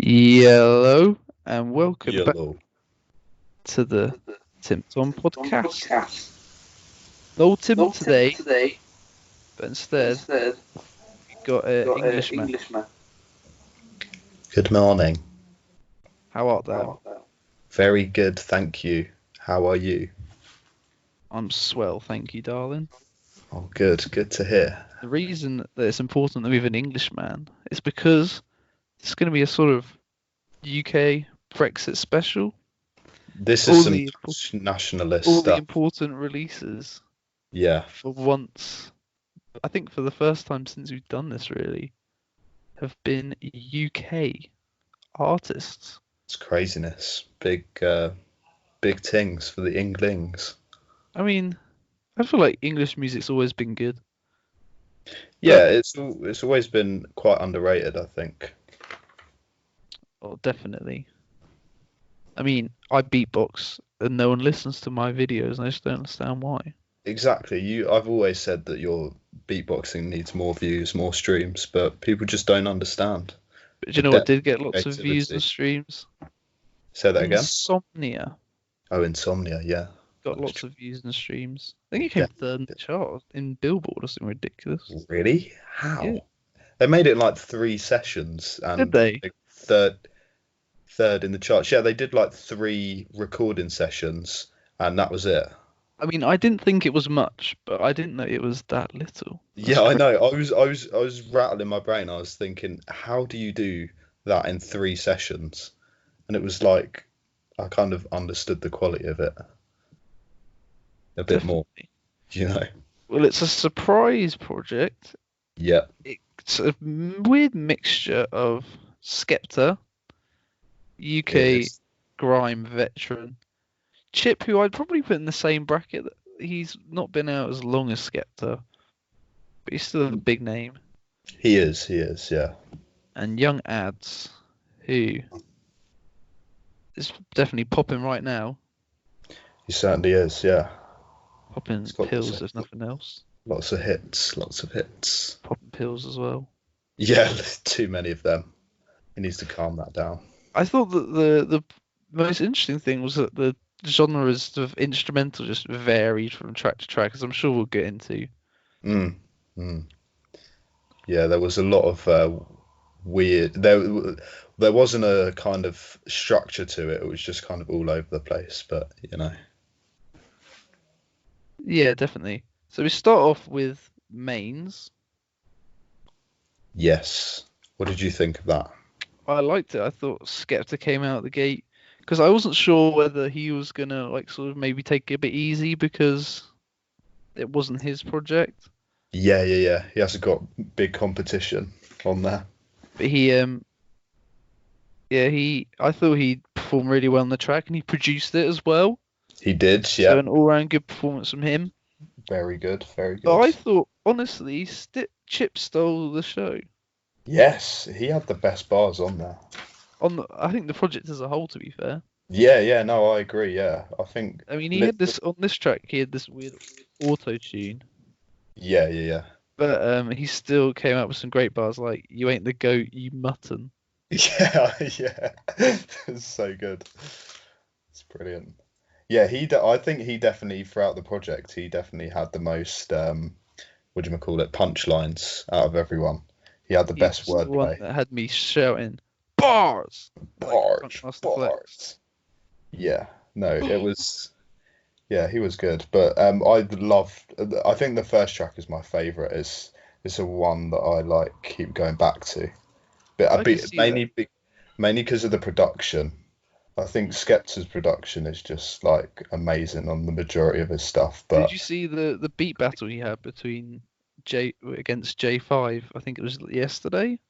Hello and welcome back Yellow. to the TimTom Podcast. No Tim today, but instead we got an Englishman. Good morning. How art thou? Very good, thank you. How are you? I'm swell, thank you, darling. Oh, good. Good to hear. The reason that it's important that we have an Englishman is because it's going to be a sort of UK Brexit special. This All is the some nationalist All the stuff. important releases Yeah, for once, I think for the first time since we've done this really, have been UK artists. it's craziness. Big things for the Inglings. I mean, I feel like English music's always been good. Yeah, it's always been quite underrated, I think. Oh, definitely. I mean, I beatbox and no one listens to my videos, and I just don't understand why. Exactly. I've always said that your beatboxing needs more views, more streams, but people just don't understand. But do you know what did get lots of views and streams? Say that again? Insomnia Oh, Insomnia, yeah. got lots of views and streams. I think it came third in the chart in Billboard or something ridiculous. Really? How? Yeah. They made it in like 3 sessions, and Did they? third in the charts. Yeah, they did like 3 recording sessions, and that was it. I mean, I didn't think it was much, but I didn't know it was that little. Yeah, I know. I was rattling my brain. I was thinking, how do you do that in 3 sessions? And it was like I kind of understood the quality of it a bit more, you know. Well, it's a surprise project. Yeah. It's a weird mixture of Skepta, UK grime veteran, Chip, who I'd probably put in the same bracket. He's not been out as long as Skepta, but he's still a big name. He is, yeah. And Young Ads, who is definitely popping right now. He certainly is, yeah. Popping pills, there's nothing else. Lots of hits. Popping pills as well. Yeah, too many of them. He needs to calm that down. I thought that the most interesting thing was that the genres of instrumental just varied from track to track, as I'm sure we'll get into. Yeah, there was a lot of weird. There wasn't a kind of structure to it. It was just kind of all over the place. But you know. Yeah, definitely. So we start off with mains. Yes. What did you think of that? I liked it. I thought Skepta came out the gate because I wasn't sure whether he was gonna like sort of maybe take it a bit easy because it wasn't his project. Yeah. He hasn't got big competition on there. But I thought he performed really well on the track and he produced it as well. He did, yeah. So an all-round good performance from him. Very good. But I thought, honestly, Chip stole the show. Yes, he had the best bars on there. I think the project as a whole, to be fair. Yeah, no, I agree, yeah. I mean, he had this, on this track, he had this weird auto-tune. Yeah. But he still came out with some great bars like, "You ain't the goat, you mutton." Yeah. It's so good. It's brilliant. Yeah, I think he definitely, throughout the project, he definitely had the most, punchlines out of everyone. He had the best wordplay. The one that had me shouting, "Bars!" Bars! Yeah, no, it was... Yeah, he was good. But I think the first track is my favourite. It's a one that I like keep going back to. But mainly because of the production. I think Skepta's production is just like amazing on the majority of his stuff. But did you see the beat battle he had between against J5? I think it was yesterday.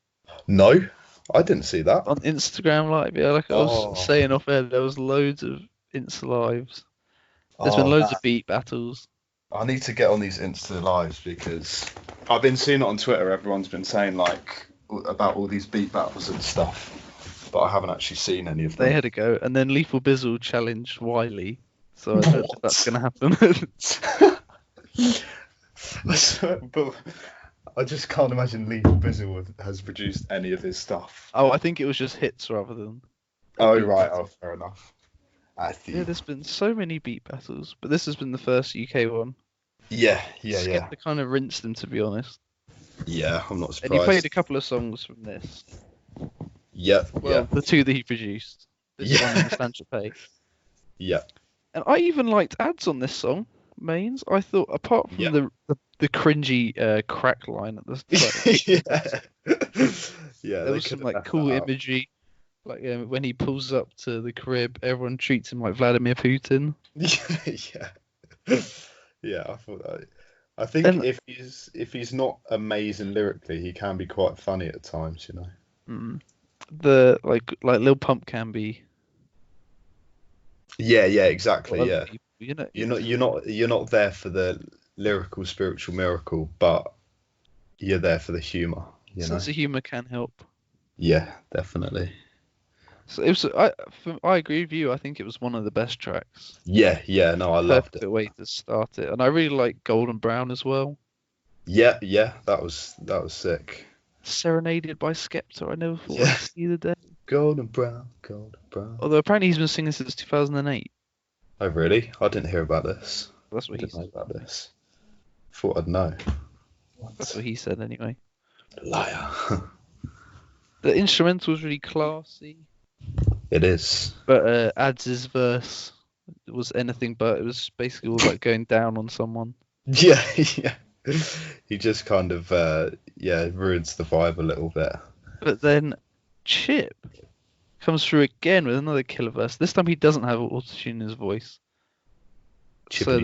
No, I didn't see that on Instagram Live. Yeah, like I was saying off air, there was loads of Insta lives. There's been loads of beat battles. I need to get on these Insta lives because I've been seeing it on Twitter. Everyone's been saying like about all these beat battles and stuff. But I haven't actually seen any of them. They had a go, and then Lethal Bizzle challenged Wiley, so I don't know if that's going to happen. But I just can't imagine Lethal Bizzle has produced any of his stuff. Oh, I think it was just hits rather than. Oh, right. Oh, fair enough. I see. Yeah, there's been so many beat battles, but this has been the first UK one. Yeah. Skepta kind of rinsed him, to be honest. Yeah, I'm not surprised. And he played a couple of songs from this. Yep. Well, the two that he produced. This one and Sancho Pay. Yeah. And I even liked ads on this song, Mains. I thought, apart from the cringy crack line at the start, there was some like cool imagery. Like when he pulls up to the crib, everyone treats him like Vladimir Putin. Yeah, I thought that. I think if he's not amazing lyrically, he can be quite funny at times, you know. The like Lil Pump can be. Yeah, exactly. Yeah, people, you know, you're not there for the lyrical spiritual miracle, but you're there for the humor. Sense of humor can help. Yeah, definitely. So it was. I agree with you. I think it was one of the best tracks. Yeah. No, I loved it. Perfect way to start it, and I really like Golden Brown as well. Yeah, that was sick. Serenaded by Skepta. I never thought I'd see the day. Golden Brown. Although apparently he's been singing since 2008. Oh really? I didn't hear about this. That's what he said. About this. Thought I'd know. That's what he said anyway. Liar. The instrumental was really classy. It is. But Ads' verse was anything but. It was basically all like going down on someone. Yeah. He just kind of ruins the vibe a little bit. But then Chip comes through again with another killer verse. This time he doesn't have auto-tune in his voice. So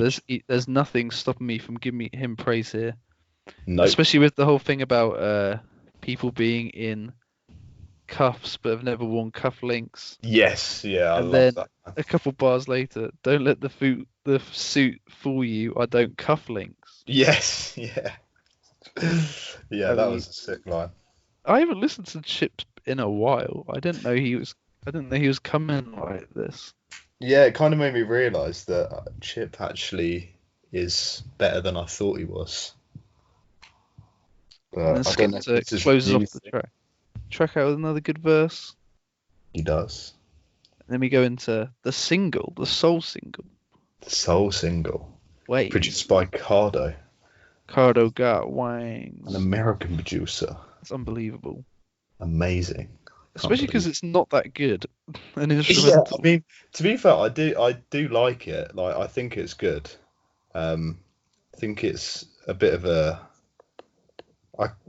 there's nothing stopping me from giving him praise here. No. Especially with the whole thing about people being in cuffs but have never worn cufflinks. Yes, yeah, I love that. A couple bars later, don't let the suit fool you. I don't cufflinks. Yes, yeah. Yeah, that was a sick line. I haven't listened to Chip in a while. I didn't know he was coming like this. Yeah, it kind of made me realise that Chip actually is better than I thought he was. But and Skepta closes off the track out with another good verse. He does. And then we go into the single, the soul single. The soul single. Wait. Produced by Cardo. Cardo got wangs. An American producer. It's unbelievable. Amazing. Especially because it's not that good. An instrumental. Yeah, I mean, to be fair, I do like it. Like, I think it's good. I think it's a bit of a.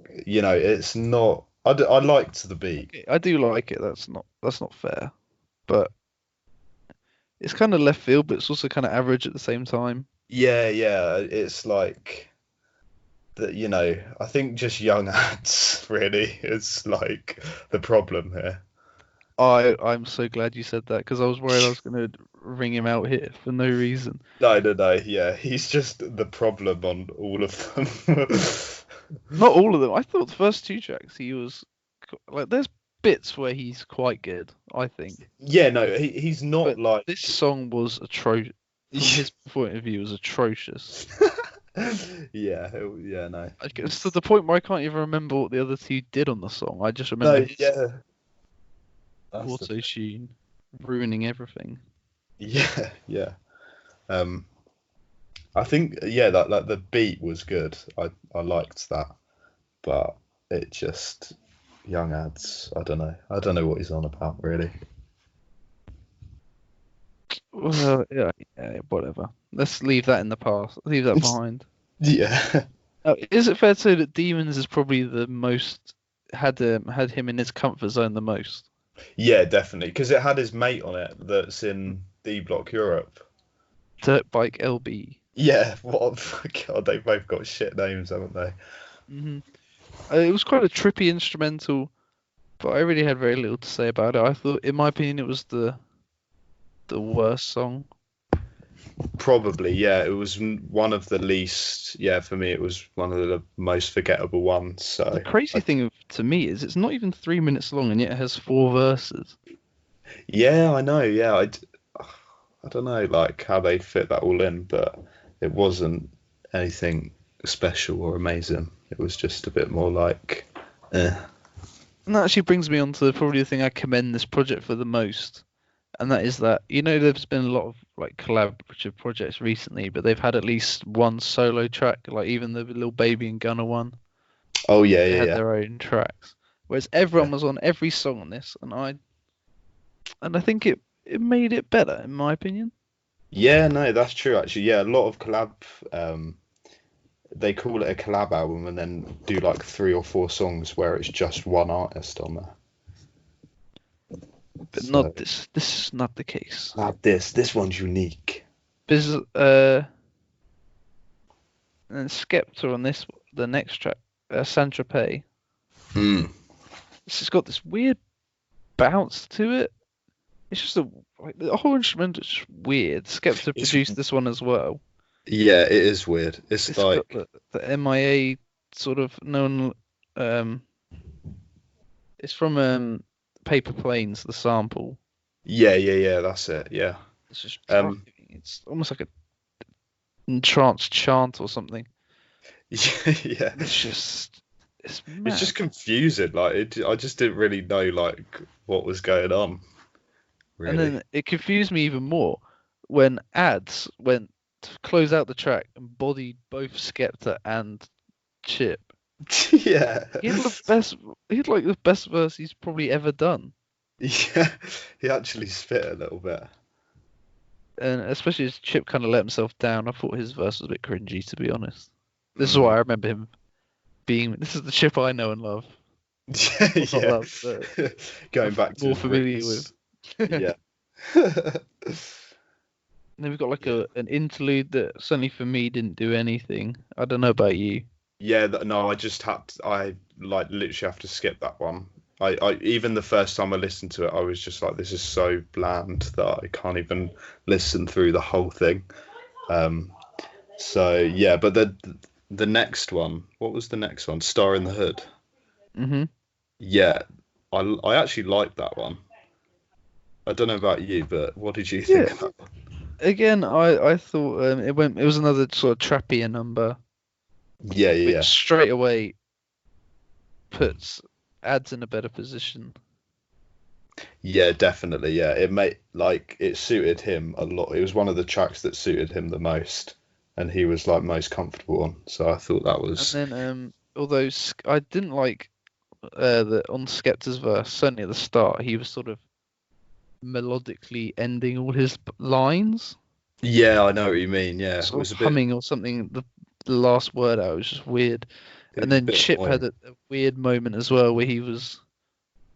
It's not. I liked the beat. Okay, I do like it. That's not fair, but it's kind of left field, but it's also kind of average at the same time. Yeah. It's like that. I think just young ads really is like the problem here. I'm so glad you said that because I was worried I was going to ring him out here for no reason. No. Yeah, he's just the problem on all of them. Not all of them. I thought the first two tracks he was like. There's bits where he's quite good. I think. Yeah, no, he's not but like. This song was atrocious. From his point of view, was atrocious. Yeah, no. It's to the point where I can't even remember what the other two did on the song. I just remember. Auto-tune ruining everything. Yeah. I think that like the beat was good. I liked that, but it just young ads. I don't know what he's on about really. Well, yeah, whatever. Let's leave that in the past. Leave that behind. Yeah. Is it fair to say that Demons is probably the most had him in his comfort zone the most? Yeah, definitely, because it had his mate on it that's in D Block Europe. Dirt Bike LB. Yeah, God, they've both got shit names, haven't they? Mm-hmm. It was quite a trippy instrumental, but I really had very little to say about it. I thought, in my opinion, it was the worst song. Probably, yeah. It was one of the least. Yeah, for me, it was one of the most forgettable ones. So the crazy thing to me is it's not even 3 minutes long, and yet it has 4 verses. Yeah, I know. Yeah, I don't know, like how they fit that all in, but it wasn't anything special or amazing. It was just a bit more like, eh. And that actually brings me on to probably the thing I commend this project for the most. And that is that, there's been a lot of like collaborative projects recently, but they've had at least one solo track, like even the Lil Baby and Gunna one. Oh yeah, They yeah, had yeah. their own tracks. Whereas everyone was on every song on this, and I think it made it better, in my opinion. Yeah, no, that's true actually. Yeah, a lot of collab. They call it a collab album and then do like 3 or 4 songs where it's just one artist on there. But not this. This is not the case. Not this. This one's unique. There's and Skepta on the next track, Saint-Tropez. It's got this weird bounce to it. It's just the whole instrument is just weird. Skepta produced this one as well. Yeah, it is weird. It's like got the MIA sort of known. It's from Paper Planes, the sample. Yeah. That's it. Yeah. It's just it's almost like a trance chant or something. Yeah. It's mad. It's just confusing. Like I just didn't really know like what was going on. Really. And then it confused me even more when Ads went to close out the track and bodied both Skepta and Chip. Yeah. He had the best verse he's probably ever done. Yeah, he actually spit a little bit. And especially as Chip kind of let himself down, I thought his verse was a bit cringy, to be honest. This is why I remember him being. This is the Chip I know and love. Yeah. Love, but going back to more familiar with. Yeah. And then we've got like an interlude that certainly for me didn't do anything. I don't know about you. Yeah, no, I like literally have to skip that one. I even the first time I listened to it, I was just like, this is so bland that I can't even listen through the whole thing. So yeah, but the next one, what was the next one? Star in the Hood. Mm-hmm. Yeah, I actually liked that one. I don't know about you, but what did you think of that one? Again, I thought it was another sort of trappier number. Yeah. Which straight away puts Ads in a better position. Yeah, definitely. Yeah, it suited him a lot. It was one of the tracks that suited him the most, and he was like most comfortable on. So I thought that was. And then, although I didn't like on Skepta's verse, certainly at the start, he was sort of melodically ending all his lines. Yeah, I know what you mean. Yeah, it was a humming bit... or something. The last word out was just weird. And then Chip had a weird moment as well where he was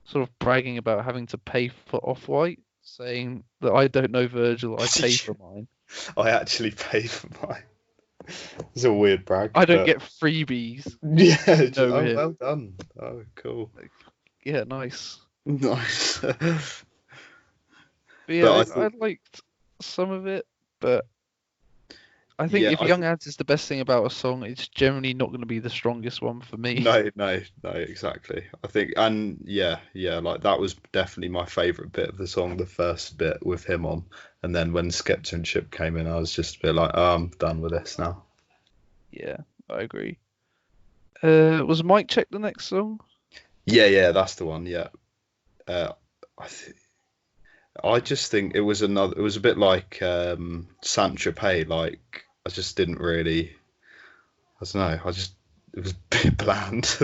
sort of bragging about having to pay for Off-White, saying that I don't know Virgil, I pay for mine. I actually pay for mine. It's a weird brag. I don't get freebies. Yeah, well done. Oh, cool. Yeah, nice. Nice. But yeah, I liked some of it, but I think if Young Ads is the best thing about a song, it's generally not going to be the strongest one for me. No, exactly. I think, and yeah, like that was definitely my favourite bit of the song, the first bit with him on, and then when Skepta and Chip came in, I was just a bit like, oh, I'm done with this now. Yeah, I agree. Was Mic Check the next song? Yeah, that's the one. Yeah, I just think it was a bit like Saint-Tropez, like I just didn't really, I don't know, it was a bit bland.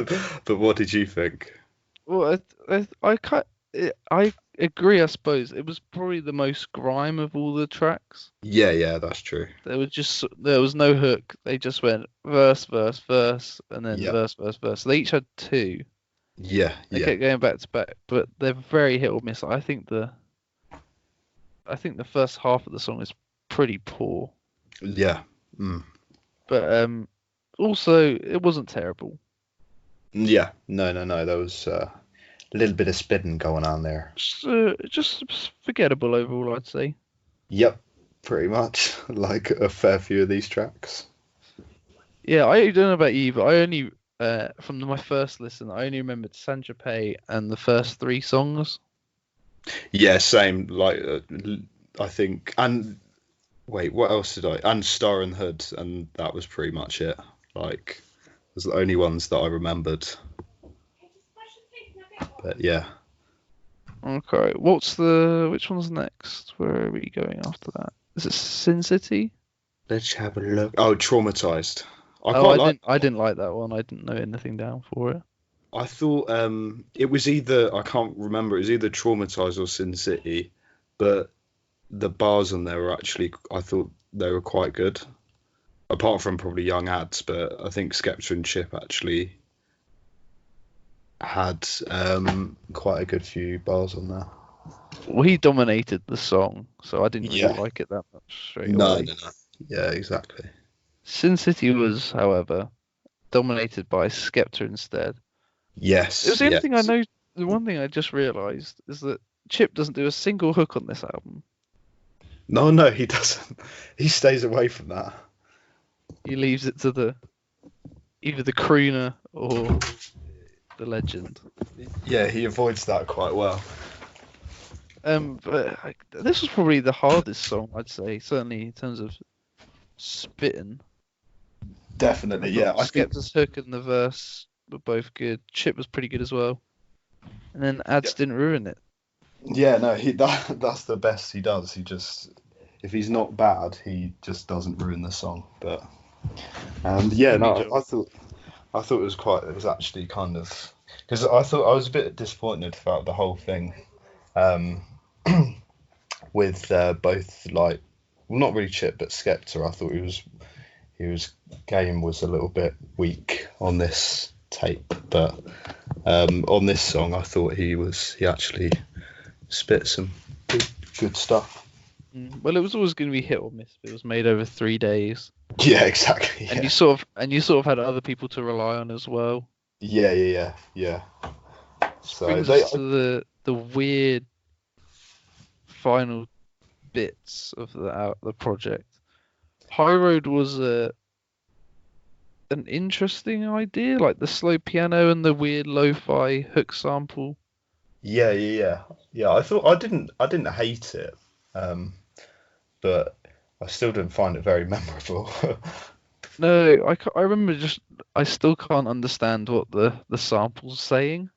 But what did you think? Well, I agree, I suppose. It was probably the most grime of all the tracks. Yeah, that's true. There was no hook. They just went verse, verse, verse, and then verse, verse, verse. They each had 2. Yeah. They kept going back to back, but they're very hit or miss. I think the first half of the song is pretty poor. Yeah. But also it wasn't terrible. Yeah. No. There was a little bit of spitting going on there. Just forgettable overall, I'd say. Yep. Pretty much. Like a fair few of these tracks. Yeah, I don't know about you, but I only from my first listen, I only remembered Saint-Tropez and the first 3 songs. Yeah, same. Like I think, and wait, what else did I? And Star and Hood, and that was pretty much it. Like was the only ones that I remembered. But yeah. Okay, which one's next? Where are we going after that? Is it Sin City? Let's have a look. Oh, Traumatized. I didn't like that one. I didn't know anything down for it. I thought it was either, I can't remember, it was either Traumatized or Sin City, but the bars on there were actually, I thought they were quite good. Apart from probably Young Ads, but I think Skepta and Chip actually had quite a good few bars on there. Well, he dominated the song, so I didn't really like it that much straight away. No. Yeah, exactly. Sin City was, however, dominated by Skepta instead. Yes. It was the only thing I know. The one thing I just realised is that Chip doesn't do a single hook on this album. No, he doesn't. He stays away from that. He leaves it to either the crooner or the legend. Yeah, he avoids that quite well. But this was probably the hardest song, I'd say, certainly in terms of spitting. Definitely, yeah. I think Skepta's hook and the verse were both good. Chip was pretty good as well. And then Ads didn't ruin it. Yeah, no, that's the best he does. He just, if he's not bad, he just doesn't ruin the song. But yeah, no, I thought it was actually kind of, because I thought I was a bit disappointed about the whole thing, with both, like, well, not really Chip but Skepta. I thought his game was a little bit weak on this tape, but on this song I thought he actually spit some good stuff. Well, it was always going to be hit or miss. It was made over 3 days. Yeah, exactly. And you sort of had other people to rely on as well. Yeah. So brings us to the weird final bits of the project. High Road was an interesting idea, like the slow piano and the weird lo-fi hook sample. Yeah. I thought I didn't hate it, but I still didn't find it very memorable. No, I remember I still can't understand what the sample's saying.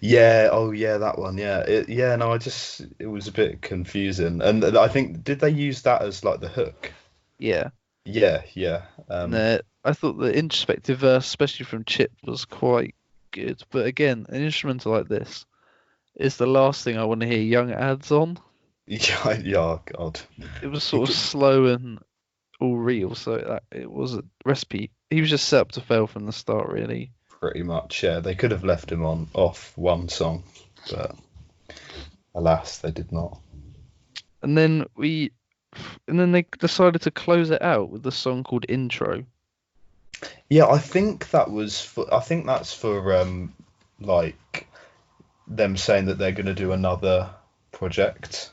Yeah, oh yeah, that one. Yeah, it was a bit confusing, and I think, did they use that as like the hook? Yeah. Yeah. I thought the introspective verse, especially from Chip, was quite good. But again, an instrumental like this is the last thing I want to hear Young Ads on. Yeah, God. It was sort of slow and all real, so it was a recipe. He was just set up to fail from the start, really. Pretty much, yeah. They could have left him off one song, but alas, they did not. And then they decided to close it out with the song called Intro. Yeah, I think that's for like them saying that they're going to do another project.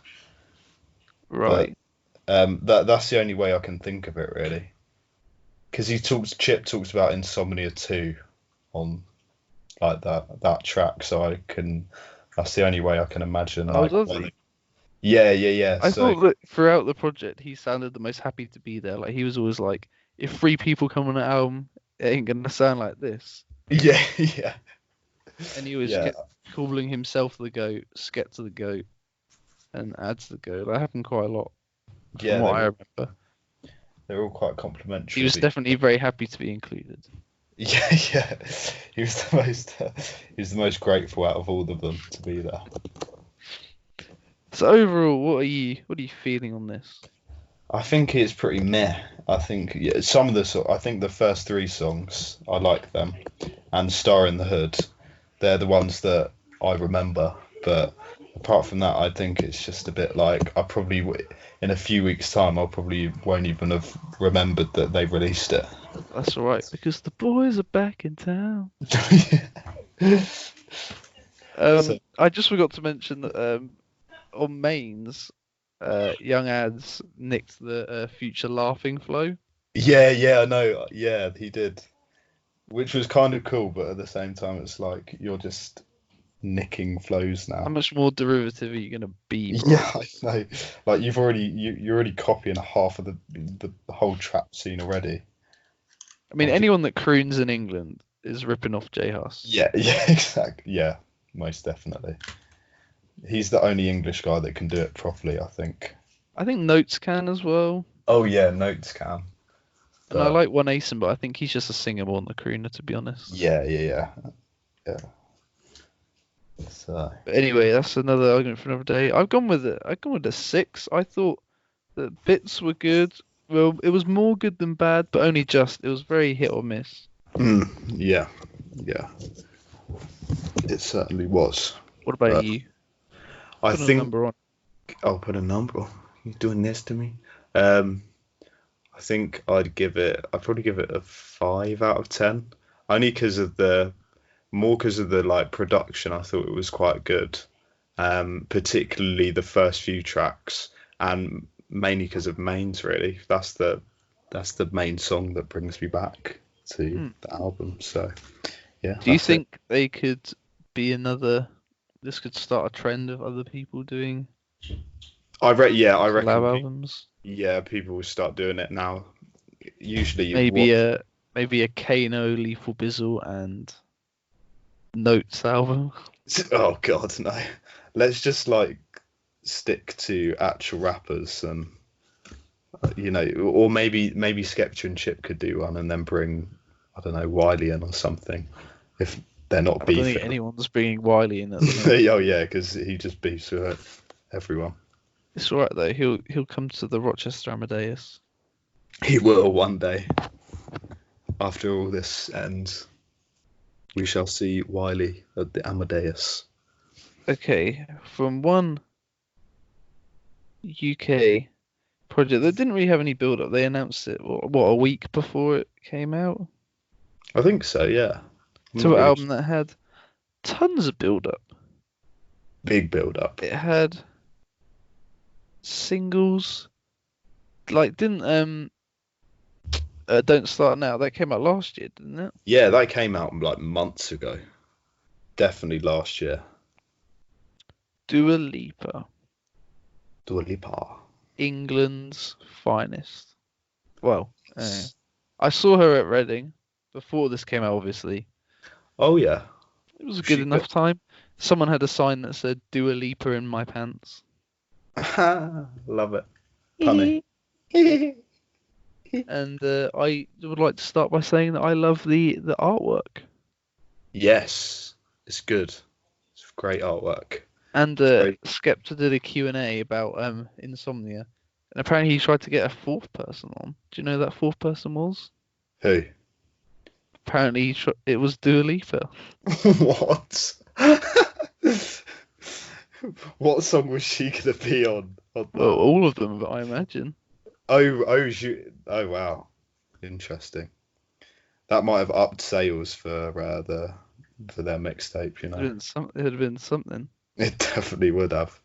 Right. But that's the only way I can think of it, really. Because Chip talks about Insomnia 2 on like that track, so that's the only way I can imagine. Oh, does he? Yeah. I thought that throughout the project he sounded the most happy to be there. Like, he was always like, if 3 people come on an album, it ain't gonna sound like this. Yeah. And he was kept calling himself the GOAT, Skepta the GOAT, and Ads the GOAT. That happened quite a lot. From what I remember. They're all quite complimentary. He was definitely very happy to be included. Yeah. He was the most grateful out of all of them to be there. So overall, what are you feeling on this? I think it's pretty meh. I think I think the first 3 songs, I like them, and Star in the Hood, they're the ones that I remember. But apart from that, I think it's just a bit like, I probably in a few weeks' time, I probably won't even have remembered that they released it. That's all right, because the boys are back in town. I just forgot to mention that on mains, Young Ads nicked the Future laughing flow. Yeah, I know. Yeah, he did, which was kind of cool, but at the same time, it's like you're just nicking flows now. How much more derivative are you gonna be, bro? Yeah, I know. Like, you're already copying half of the whole trap scene already. I mean, I'll ju- anyone that croons in England is ripping off J Hus. yeah, exactly. Yeah, most definitely. He's the only English guy that can do it properly, I think. I think Notes can as well. Oh yeah, Notes can. And I But like One Asen, but I think he's just a singer more than a crooner, to be honest. yeah. So But anyway, that's another argument for another day. I've gone with it. I've gone with a 6. I thought the bits were good. Well, it was more good than bad, but only just. It was very hit or miss. yeah, it certainly was. What about But you? I Put a think number on. I'll put a number on. You're doing this to me. I think I'd probably give it a 5 out of 10. Only because of the like production. I thought it was quite good. Particularly the first few tracks, and mainly because of Mains. Really, that's the main song that brings me back to the album. So yeah. Do you think they could be another? This could start a trend of other people doing I reckon collab albums. Yeah, people will start doing it now. Usually, Maybe a Kano, Lethal Bizzle, and Notes album. Oh God, no! Let's just like stick to actual rappers, and or maybe Skepta and Chip could do one, and then bring, I don't know, Wiley in or something, if they're not I don't think beefing. anyone's bringing Wiley in at the moment. Oh yeah, because he just beefs with everyone. It's alright though. He'll come to the Rochester Amadeus. He will one day. After all this ends, we shall see Wiley at the Amadeus. Okay, from one UK project that didn't really have any build up. They announced it a week before it came out. I think so, yeah. To an album that had tons of build up. Big build up. It had singles. Like didn't Don't Start Now, that came out last year, didn't it? Yeah, that came out like months ago. Definitely last year. Dua Lipa. Dua Lipa. England's finest. Well, I saw her at Reading before this came out, obviously. Oh yeah. It was a good enough time. Someone had a sign that said Dua Lipa in my pants. Love it. Punny. And I would like to start by saying that I love the artwork. Yes, it's good. It's great artwork. And Skepta did a Q&A about insomnia. And apparently he tried to get a fourth person on. Do you know who that fourth person was? Who? Apparently it was Dua Lipa. What? What song was she going to be on? Well, all of them, I imagine. Oh, wow. Interesting. That might have upped sales for their mixtape, you know. It would have been something. It definitely would have.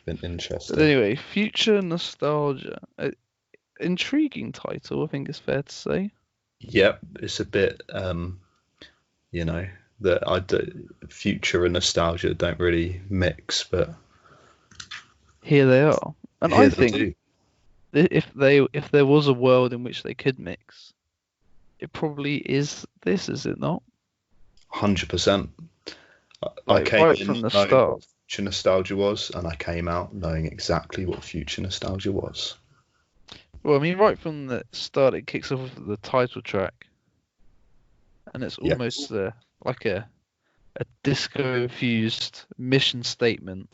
Been interesting. But anyway, Future Nostalgia. Intriguing title, I think it's fair to say. Yep, it's a bit, that future and nostalgia don't really mix, but here they are. And I think if there was a world in which they could mix, it probably is this, is it not? 100%. I came right from the start. What future nostalgia was, and I came out knowing exactly what future nostalgia was. Well, I mean, right from the start, it kicks off with the title track, and it's almost like a disco-infused mission statement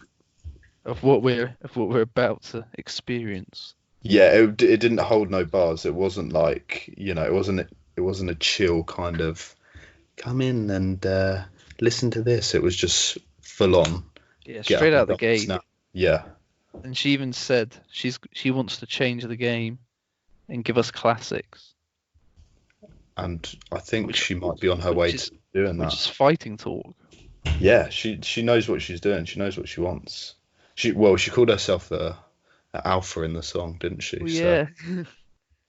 of what we're about to experience. Yeah, it didn't hold no bars. It wasn't like, it wasn't a chill kind of come in and listen to this. It was just full on. Yeah, straight out the gate. Yeah. And she even said she wants to change the game and give us classics. And I think she might be on her way to doing that. Which is fighting talk. Yeah, she knows what she's doing. She knows what she wants. She called herself the alpha in the song, didn't she? Well, yeah.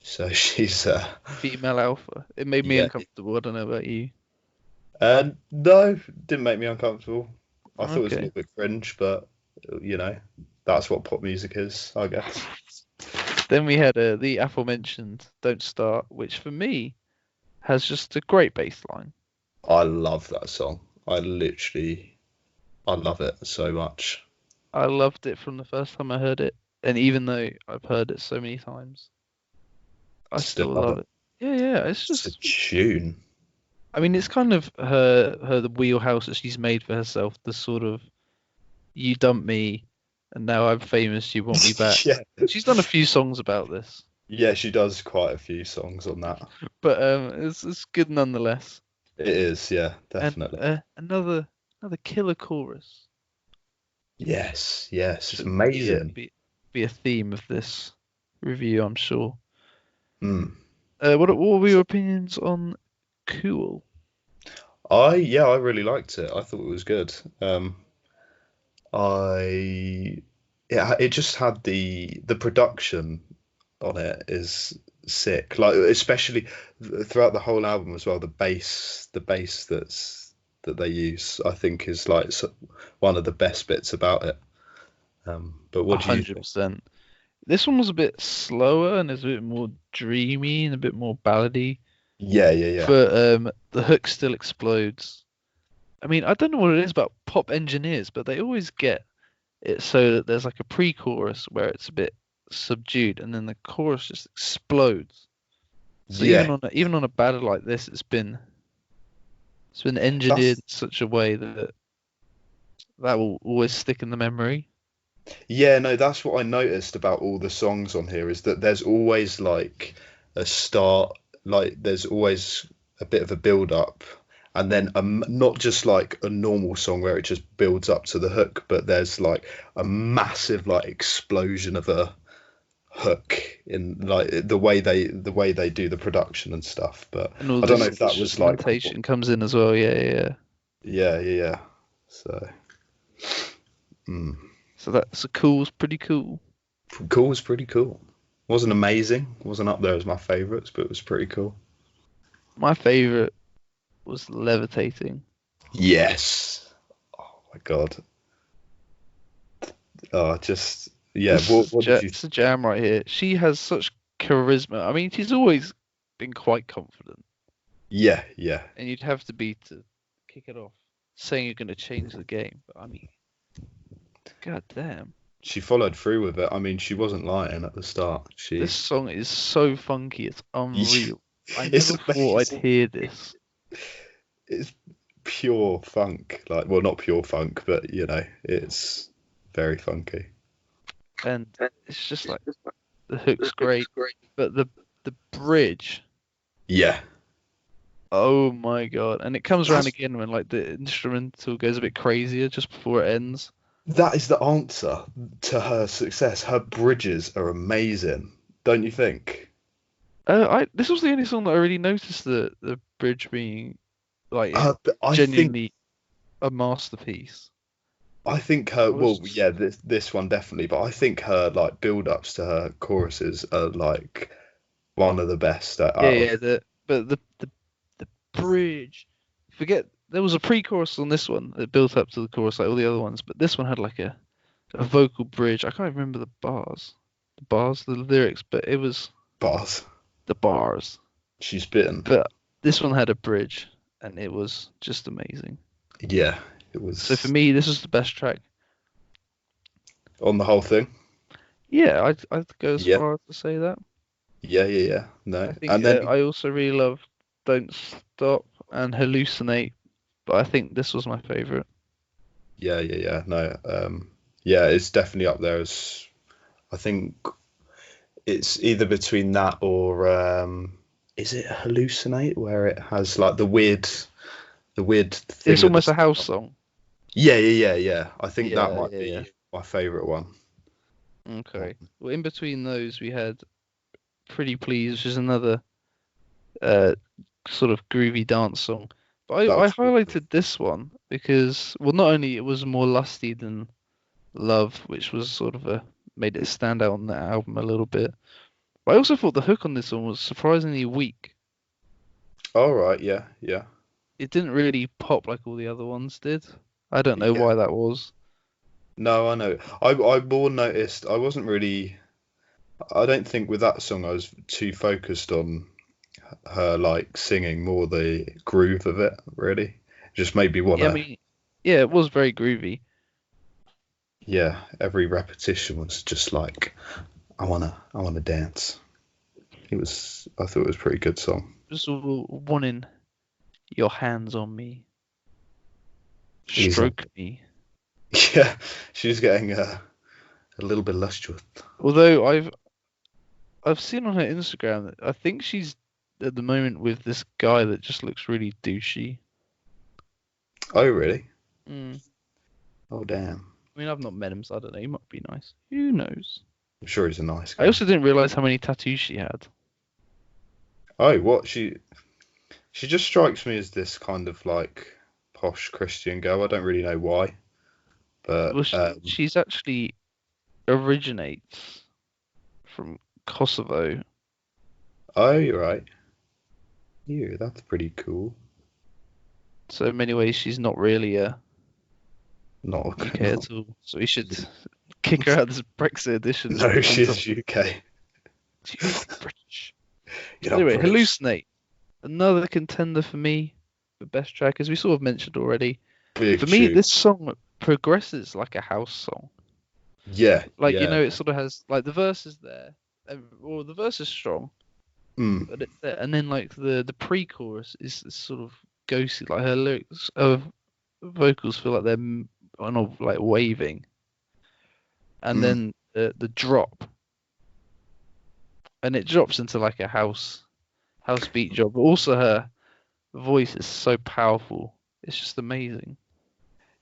So she's female alpha. It made me uncomfortable. I don't know about you. No, didn't make me uncomfortable. I thought it was a little bit cringe, but that's what pop music is, I guess. Then we had the aforementioned "Don't Start," which for me has just a great bass line. I love that song. I love it so much. I loved it from the first time I heard it, and even though I've heard it so many times, I still love it. Yeah, it's just a tune. I mean, it's kind of the wheelhouse that she's made for herself. The sort of "you dumped me, and now I'm famous. You want me back." Yeah. She's done a few songs about this. Yeah, she does quite a few songs on that. But it's good nonetheless. It is, yeah, definitely. And another killer chorus. Yes, it's amazing. Be a theme of this review, I'm sure. Mm. What were your opinions on Cool? I really liked it. I thought it was good. It just had the production on it is sick. Like especially throughout the whole album as well. The bass that they use, I think, is like one of the best bits about it. But what do you think? 100%. This one was a bit slower and is a bit more dreamy and a bit more ballady. Yeah. But the hook still explodes. I mean, I don't know what it is about pop engineers, but they always get it so that there's like a pre-chorus where it's a bit subdued, and then the chorus just explodes. So even on a ballad like this, it's been engineered in such a way that will always stick in the memory. Yeah, no, that's what I noticed about all the songs on here is that there's always like a start, like there's always a bit of a build up, and then not just like a normal song where it just builds up to the hook, but there's like a massive like explosion of a hook in like the way they do the production and stuff. But I don't know if that was like instrumentation comes in as well. Yeah. So. So that's Cool's pretty cool. Cool was pretty cool. Wasn't amazing. Wasn't up there as my favourites, but it was pretty cool. My favourite was Levitating. Yes. Oh my god. Oh, just yeah. What did you? It's a jam right here. She has such charisma. I mean, she's always been quite confident. Yeah. And you'd have to be to kick it off, saying you're going to change the game. But I mean, god damn. She followed through with it. I mean, she wasn't lying at the start. This song is so funky. It's unreal. I never thought I'd hear this. It's pure funk. Like, well, not pure funk, but you know, it's very funky. And it's just like the hook's great, but the bridge. Yeah. Oh my god! And it comes around again when like the instrumental goes a bit crazier just before it ends. That is the answer to her success. Her bridges are amazing, don't you think? This was the only song that I really noticed the bridge being like genuinely a masterpiece. I think her this one definitely, but I think her like build-ups to her choruses are like one of the best. But the bridge. Forget there was a pre-chorus on this one that built up to the chorus like all the other ones, but this one had like a vocal bridge. I can't remember the lyrics, but it was the bars. She's spitting. But this one had a bridge, and it was just amazing. Yeah, it was. So for me, this is the best track on the whole thing. Yeah, I'd go as far as to say that. Yeah. No, I think I also really love "Don't Stop" and "Hallucinate," but I think this was my favorite. Yeah. No, it's definitely up there as. I think it's either between that or is it "Hallucinate" where it has like the weird thing. It's almost a house song. Yeah. I think that might be my favorite one. Okay. Well, in between those, we had "Pretty Please," which is another sort of groovy dance song. But I highlighted this one because, well, not only it was more lusty than "Love," which was sort of made it stand out on that album a little bit. But I also thought the hook on this one was surprisingly weak. All right, yeah. It didn't really pop like all the other ones did. I don't know why that was. No, I know. I more noticed. I wasn't really I don't think with that song I was too focused on her like singing, more the groove of it. Really, it just made me Yeah, I wanna. mean, yeah, it was very groovy. Yeah, every repetition was just like I wanna dance. I thought it was a pretty good song. Just all wanting your hands on me, Easy. stroke me. Yeah, she's getting a little bit lustrous. Although I've seen on her Instagram that I think she's at the moment with this guy that just looks really douchey. Oh, really? Mm. Oh, damn. I mean, I've not met him, so I don't know. He might be nice. Who knows? I'm sure he's a nice I guy. also didn't realize how many tattoos she had. Oh, what? She just strikes me as this kind of like posh Christian girl. I don't really know why, Well, but she's actually originates from Kosovo. oh, you're right. Yeah, that's pretty cool. So in many ways, she's not really a Not, UK not at all. So we should kick her out of this Brexit edition. no, she's UK. She's not British. You're not Anyway, British. Hallucinate. Another contender for me for best track, as we sort of mentioned already. Big For me, tune. this song progresses like a house song. Yeah, Like, yeah. it sort of has, like, the verse is there. Or the verse is strong, Mm, but it's there. And then, like, the pre-chorus is sort of ghosty. Like, her lyrics of vocals feel like they're kind of, like, waving. And mm. then the drop. And it drops into, like, a house beat drop. But also her voice is so powerful. It's just amazing.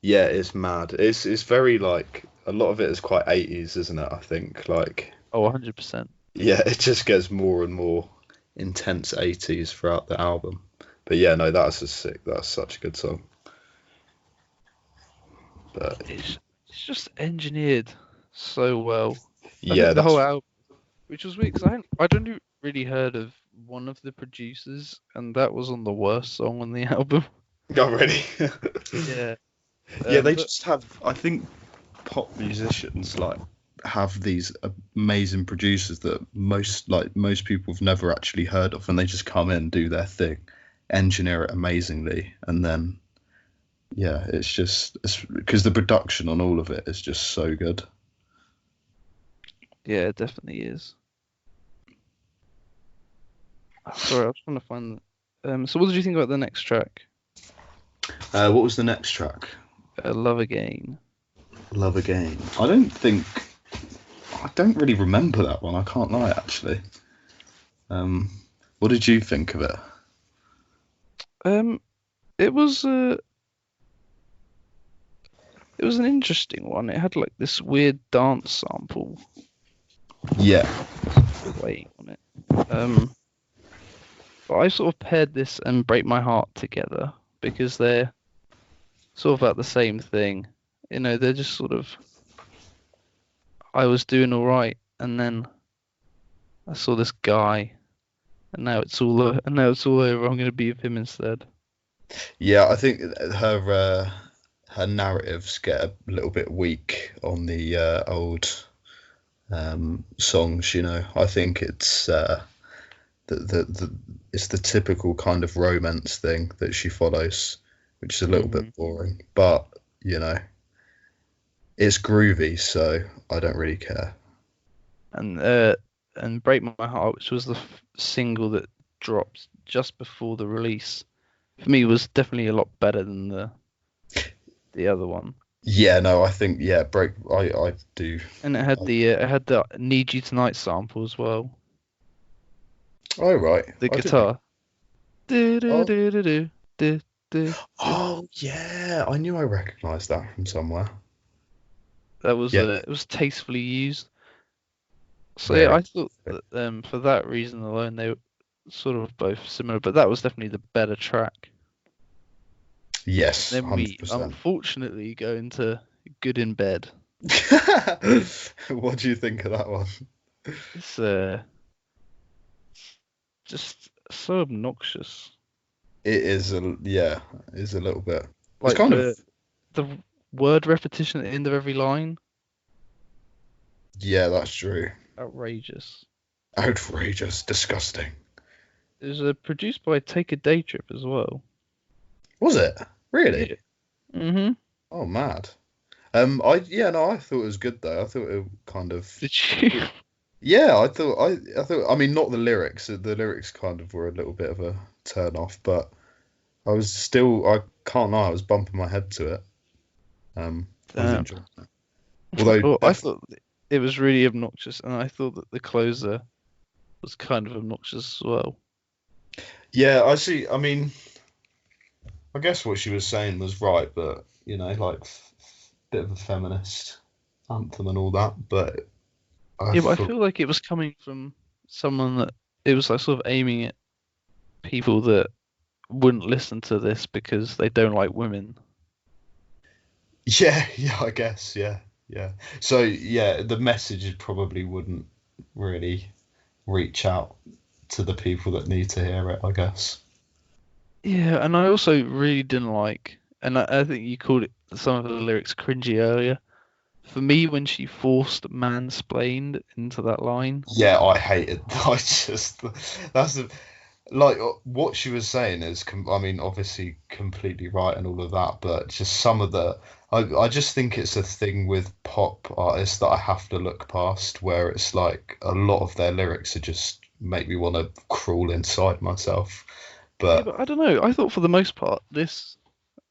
Yeah, it's mad. It's very like a lot of it is quite 80s, isn't it? I think like Oh, 100%. yeah, it just gets more and more intense 80s throughout the album. But yeah, no, that's such a good song. But It's just engineered so well. I yeah, think the whole that's album, which was weird, because I don't really heard of one of the producers, and that was on the worst song on the album. already. Yeah. Yeah, they But just have. I think pop musicians like have these amazing producers that most people have never actually heard of, and they just come in, do their thing, engineer it amazingly, and then yeah, it's because the production on all of it is just so good. yeah, it definitely is. Sorry, I was trying to find. So what did you think about the next track? What was the next track? Love Again. Love Again. I don't really remember that one. I can't lie, actually. What did you think of it? It was an interesting one. It had like this weird dance sample Yeah, playing on it. But I sort of paired this and Break My Heart together because they're sort of about the same thing. They're just sort of. I was doing all right, and then I saw this guy, and now it's all over. I'm going to be with him instead. yeah. I think her narratives get a little bit weak on the old songs. I think it's it's the typical kind of romance thing that she follows, which is a little bit boring. But it's groovy, so I don't really care. And Break My Heart, which was the single that dropped just before the release, for me was definitely a lot better than the other one. Yeah, no, I think I do. And it had the Need You Tonight sample as well. Oh right, The I guitar. Oh yeah, I knew I recognised that from somewhere. That was Yeah, it was tastefully used. So yeah, very. I thought that for that reason alone they were sort of both similar, but that was definitely the better track. Yes, Then we 100%. unfortunately go into Good in Bed. What do you think of that one? It's just so obnoxious. It is it is a little bit. It's Like kind of the word repetition at the end of every line. yeah, that's true. outrageous. Outrageous, disgusting. It was produced by Take a Day Trip as well. Was it? Really? Yeah. Mm-hmm. Oh, mad. I thought it was good though. I thought it kind of. Did you? Yeah, I thought. I mean, not the lyrics. The lyrics kind of were a little bit of a turn off, but I can't lie. I was bumping my head to it. I was enjoying it. Although I thought it was really obnoxious, and I thought that the closer was kind of obnoxious as well. yeah, I see. I mean, I guess what she was saying was right, but like bit of a feminist anthem and all that. But I feel like it was coming from someone that it was like sort of aiming at people that wouldn't listen to this because they don't like women. Yeah, I guess, yeah. So yeah, the message probably wouldn't really reach out to the people that need to hear it, I guess. Yeah, and I also really didn't like, and I think you called it some of the lyrics cringy earlier. For me, when she forced mansplained into that line. Yeah, I hated. That's like what she was saying is, I mean, obviously completely right and all of that, but just some of I just think it's a thing with pop artists that I have to look past, where it's like a lot of their lyrics are just make me want to crawl inside myself. Yeah, but I don't know. I thought for the most part this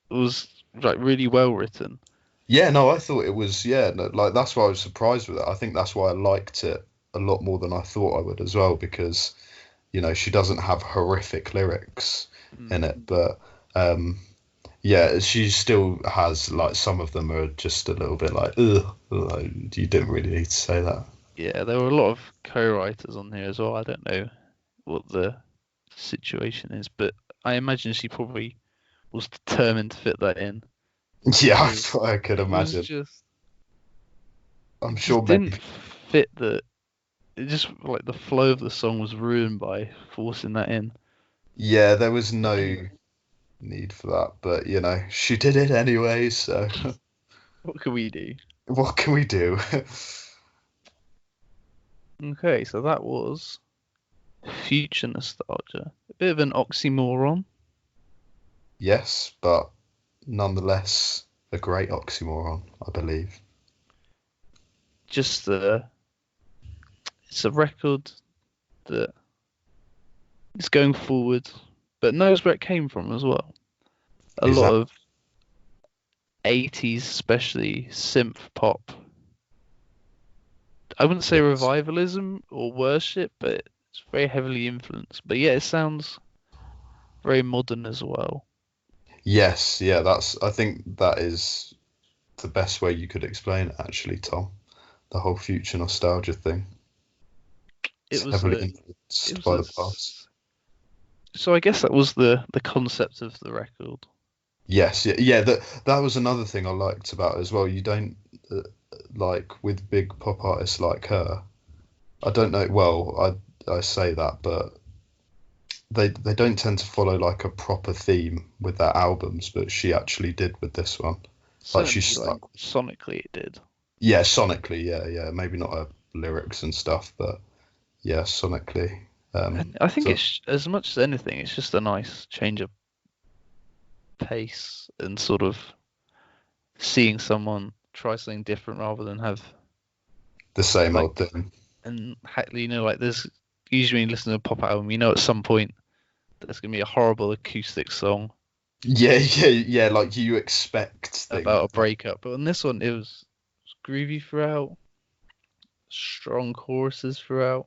was like really well written. Yeah, no, I thought it was, like that's why I was surprised with it. I think that's why I liked it a lot more than I thought I would as well, because, she doesn't have horrific lyrics in it, but yeah, she still has like some of them are just a little bit like, ugh, like, you didn't really need to say that. Yeah, there were a lot of co-writers on here as well. I don't know what the situation is, but I imagine she probably was determined to fit that in. Yeah, I could imagine. I'm sure didn't fit it just like the flow of the song was ruined by forcing that in. Yeah, there was no need for that, but she did it anyway, so what can we do? What can we do? Okay, so that was future nostalgia. A bit of an oxymoron. Yes, but nonetheless a great oxymoron, I believe. Just it's a record that is going forward, but knows where it came from as well. A lot of 80s, especially synth pop. I wouldn't say revivalism or worship, but it's very heavily influenced. But yeah, it sounds very modern as well. Yes, yeah, I think that is the best way you could explain it, actually, Tom. The whole future nostalgia thing. It's heavily influenced by the past. So I guess that was the concept of the record. Yes, yeah. That was another thing I liked about it as well. You don't like with big pop artists like her. I don't know. Well, I say that, but they don't tend to follow like a proper theme with their albums, but she actually did with this one. Like she stuck. Sonically, it did. Yeah, sonically, yeah. Maybe not her lyrics and stuff, but yeah, sonically. I think it's as much as anything, it's just a nice change of pace and sort of seeing someone try something different rather than have the same old thing. And like there's usually when you listen to a pop album, at some point there's gonna be a horrible acoustic song. Yeah. Like you expect about a breakup, but on this one it was groovy throughout, strong choruses throughout.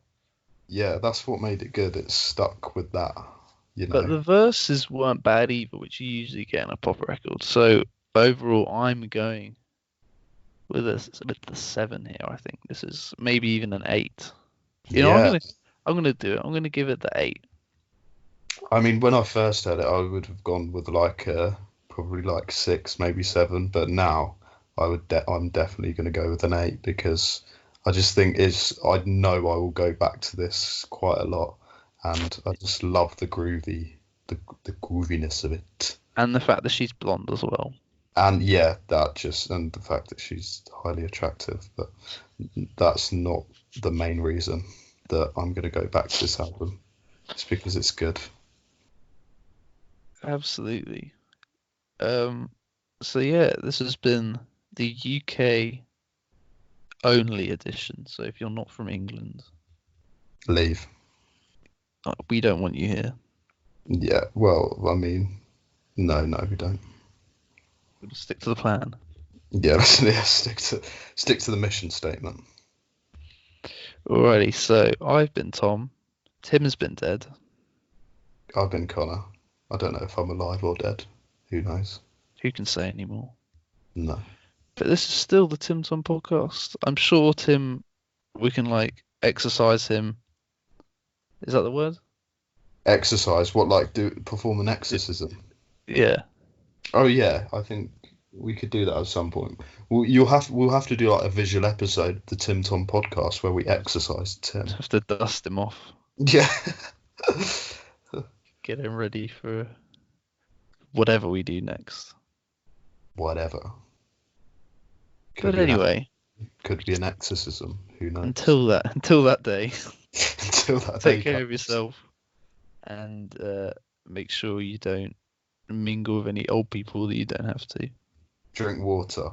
Yeah, that's what made it good. It stuck with that, But the verses weren't bad either, which you usually get in a pop record. So overall, I'm going with the 7 here. I think this is maybe even an 8. I'm gonna do it. I'm gonna give it the 8. I mean, when I first heard it, I would have gone with like probably like 6, maybe 7. But now I'm definitely going to go with an 8 because I just think I know I will go back to this quite a lot, and I just love the grooviness of it, and the fact that she's blonde as well. And yeah, and the fact that she's highly attractive, but that's not the main reason that I'm going to go back to this album. It's because it's good. Absolutely. So yeah, this has been the UK only edition. So if you're not from England, Leave. we don't want you here. Yeah, well, I mean, no, we don't. We'll just stick to the plan. Yeah, stick to the mission statement. Alrighty, so I've been Tom. Tim's been dead. I've been Connor. I don't know if I'm alive or dead. Who knows? Who can say anymore? No. But this is still the TimTom Podcast. I'm sure Tim, we can like exercise him. Is that the word? Exercise? What, like perform an exorcism? Yeah. Oh yeah, I think we could do that at some point. We'll have to do like a visual episode, the TimTom Podcast, where we exercise Tim. Have to dust him off. Yeah. Get him ready for whatever we do next. Whatever. But anyway, could be an exorcism. Who knows? Until that day. Until that day. Take care of yourself, and make sure you don't mingle with any old people that you don't have to. Drink water.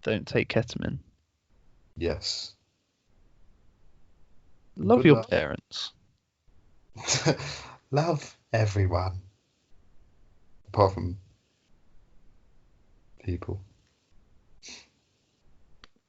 Don't take ketamine. Yes. Love your parents. Love everyone. Apart from people.